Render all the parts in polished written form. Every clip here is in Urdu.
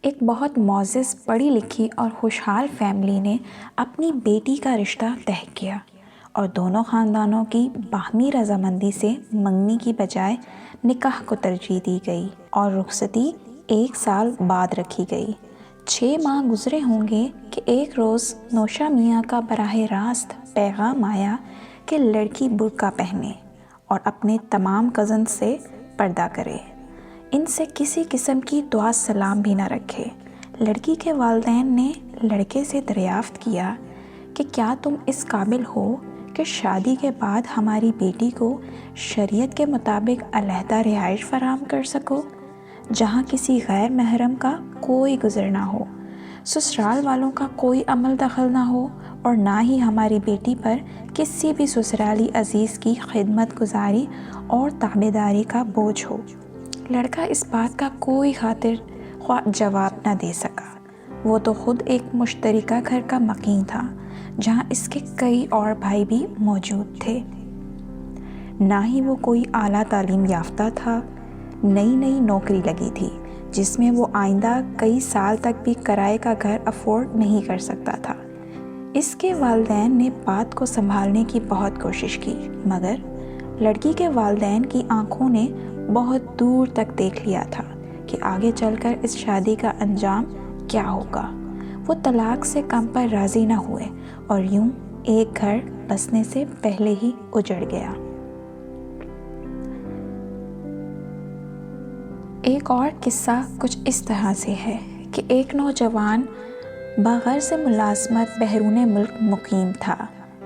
ایک بہت معزز پڑھی لکھی اور خوشحال فیملی نے اپنی بیٹی کا رشتہ طے کیا اور دونوں خاندانوں کی باہمی رضامندی سے منگنی کی بجائے نکاح کو ترجیح دی گئی اور رخصتی 1 سال بعد رکھی گئی۔ 6 ماہ گزرے ہوں گے کہ ایک روز نوشا میاں کا براہ راست پیغام آیا کہ لڑکی برقع پہنے اور اپنے تمام کزن سے پردہ کرے، ان سے کسی قسم کی دعا سلام بھی نہ رکھے۔ لڑکی کے والدین نے لڑکے سے دریافت کیا کہ کیا تم اس قابل ہو کہ شادی کے بعد ہماری بیٹی کو شریعت کے مطابق علیحدہ رہائش فراہم کر سکو، جہاں کسی غیر محرم کا کوئی گزر نہ ہو، سسرال والوں کا کوئی عمل دخل نہ ہو اور نہ ہی ہماری بیٹی پر کسی بھی سسرالی عزیز کی خدمت گزاری اور تابعداری کا بوجھ ہو۔ لڑکا اس بات کا کوئی خاطر خواہ جواب نہ دے سکا۔ وہ تو خود ایک مشترکہ گھر کا مکین تھا جہاں اس کے کئی اور بھائی بھی موجود تھے۔ نہ ہی وہ کوئی اعلیٰ تعلیم یافتہ تھا۔ نئی نوکری لگی تھی جس میں وہ آئندہ کئی سال تک بھی کرائے کا گھر افورڈ نہیں کر سکتا تھا۔ اس کے والدین نے بات کو سنبھالنے کی بہت کوشش کی، مگر لڑکی کے والدین کی آنکھوں نے بہت دور تک دیکھ لیا تھا کہ آگے چل کر اس شادی کا انجام کیا ہوگا۔ وہ طلاق سے کم پر راضی نہ ہوئے اور یوں ایک گھر بسنے سے پہلے ہی اجڑ گیا۔ ایک اور قصہ کچھ اس طرح سے ہے کہ ایک نوجوان بغرض ملازمت بیرون ملک مقیم تھا۔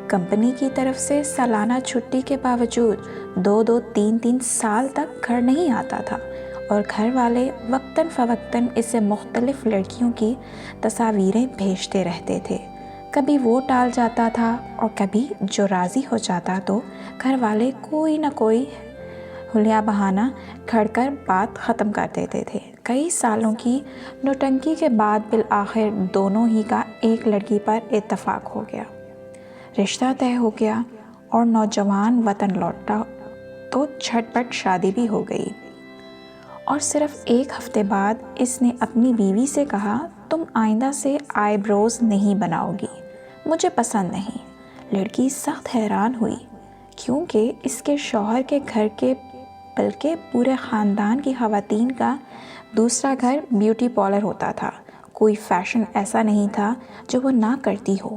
کمپنی کی طرف سے سالانہ چھٹی کے باوجود 2-3 سال تک گھر نہیں آتا تھا اور گھر والے وقتاً فوقتاً اسے مختلف لڑکیوں کی تصاویریں بھیجتے رہتے تھے۔ کبھی وہ ٹال جاتا تھا اور کبھی جو راضی ہو جاتا تو گھر والے کوئی نہ کوئی حلیہ بہانہ گھڑ کر بات ختم کر دیتے تھے۔ کئی سالوں کی نوٹنکی کے بعد بالآخر دونوں ہی کا ایک لڑکی پر اتفاق ہو گیا، رشتہ طے ہو گیا اور نوجوان وطن لوٹا تو جھٹ پٹ شادی بھی ہو گئی۔ اور صرف 1 ہفتے بعد اس نے اپنی بیوی سے کہا، تم آئندہ سے آئی بروز نہیں بناؤ گی، مجھے پسند نہیں۔ لڑکی سخت حیران ہوئی کیونکہ اس کے شوہر کے گھر کے بلکہ پورے خاندان کی خواتین کا دوسرا گھر بیوٹی پارلر ہوتا تھا۔ کوئی فیشن ایسا نہیں تھا جو وہ نہ کرتی ہو۔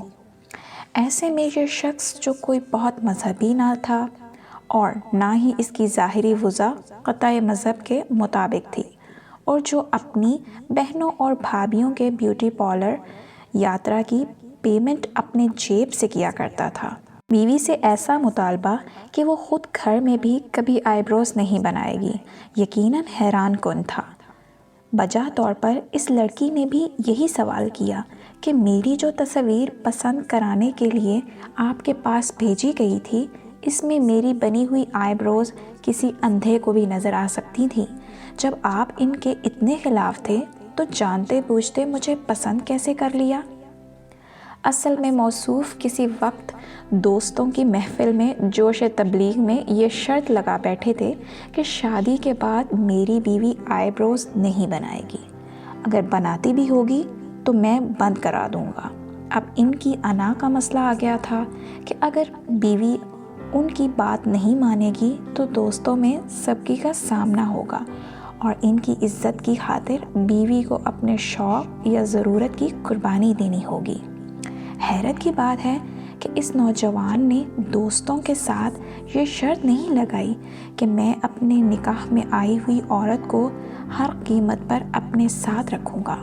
ایسے میں یہ شخص جو کوئی بہت مذہبی نہ تھا اور نہ ہی اس کی ظاہری وضع قطع مذہب کے مطابق تھی، اور جو اپنی بہنوں اور بھابھیوں کے بیوٹی پارلر یاترا کی پیمنٹ اپنے جیب سے کیا کرتا تھا، بیوی سے ایسا مطالبہ کہ وہ خود گھر میں بھی کبھی آئی بروز نہیں بنائے گی، یقیناً حیران کن تھا۔ بجا طور پر اس لڑکی نے بھی یہی سوال کیا کہ میری جو تصویر پسند کرانے کے لیے آپ کے پاس بھیجی گئی تھی، اس میں میری بنی ہوئی آئی بروز کسی اندھے کو بھی نظر آ سکتی تھی۔ جب آپ ان کے اتنے خلاف تھے تو جانتے بوجھتے مجھے پسند کیسے کر لیا؟ اصل میں موصوف کسی وقت دوستوں کی محفل میں جوش تبلیغ میں یہ شرط لگا بیٹھے تھے کہ شادی کے بعد میری بیوی آئی بروز نہیں بنائے گی، اگر بناتی بھی ہوگی تو میں بند کرا دوں گا۔ اب ان کی انا کا مسئلہ آ گیا تھا کہ اگر بیوی ان کی بات نہیں مانے گی تو دوستوں میں سبکی کا سامنا ہوگا اور ان کی عزت کی خاطر بیوی کو اپنے شوق یا ضرورت کی قربانی دینی ہوگی۔ حیرت کی بات ہے کہ اس نوجوان نے دوستوں کے ساتھ یہ شرط نہیں لگائی کہ میں اپنے نکاح میں آئی ہوئی عورت کو ہر قیمت پر اپنے ساتھ رکھوں گا،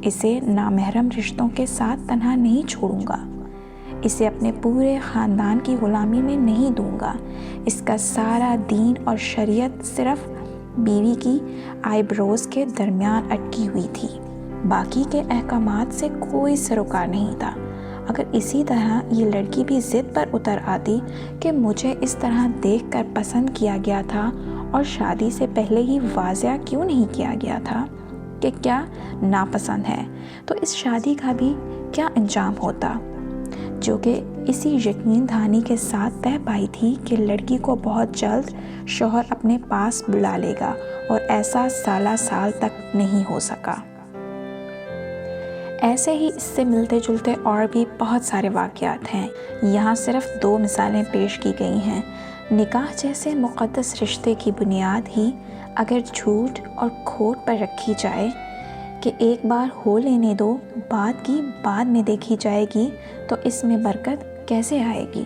اسے نامحرم رشتوں کے ساتھ تنہا نہیں چھوڑوں گا، اسے اپنے پورے خاندان کی غلامی میں نہیں دوں گا۔ اس کا سارا دین اور شریعت صرف بیوی کی آئی بروز کے درمیان اٹکی ہوئی تھی، باقی کے احکامات سے کوئی سروکار نہیں تھا۔ اگر اسی طرح یہ لڑکی بھی ضد پر اتر آتی کہ مجھے اس طرح دیکھ کر پسند کیا گیا تھا اور شادی سے پہلے ہی واضح کیوں نہیں کیا گیا تھا کہ کیا ناپسند ہے، تو اس شادی کا بھی کیا انجام ہوتا، جو کہ اسی یقین دہانی کے ساتھ طے پائی تھی کہ لڑکی کو بہت جلد شوہر اپنے پاس بلا لے گا، اور ایسا سال تک نہیں ہو سکا۔ ایسے ہی اس سے ملتے جلتے اور بھی بہت سارے واقعات ہیں، یہاں صرف 2 مثالیں پیش کی گئی ہیں۔ نکاح جیسے مقدس رشتے کی بنیاد ہی اگر جھوٹ اور کھوٹ پر رکھی جائے کہ ایک بار ہو لینے دو، بعد کی بعد میں دیکھی جائے گی، تو اس میں برکت کیسے آئے گی؟